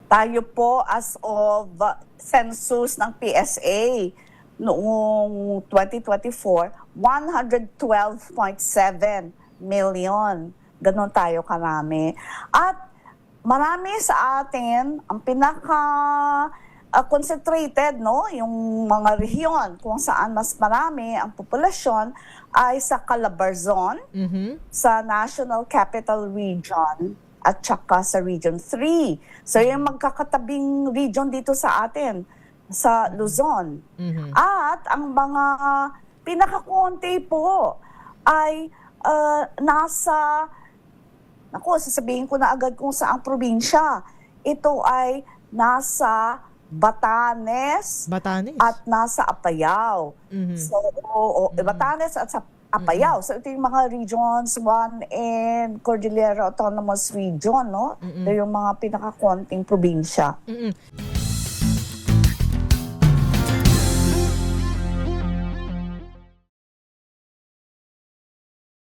Tayo po as of census ng PSA noong 2024, 112.7 million. Ganon tayo karami. At marami sa atin, ang pinaka concentrated, no, yung mga rehiyon kung saan mas marami ang populasyon ay sa Calabarzon, sa National Capital Region, at saka sa Region 3. So yung magkakatabing region dito sa atin, sa Luzon. At ang mga pinakakonti po ay nasa, sasabihin ko na agad kung saang probinsya. Ito ay nasa Batanes at nasa Apayao. So, Batanes at sa Apayao. So, ito yung mga regions 1 and Cordillera Autonomous Region, no? Ito yung mga pinakakonting probinsya.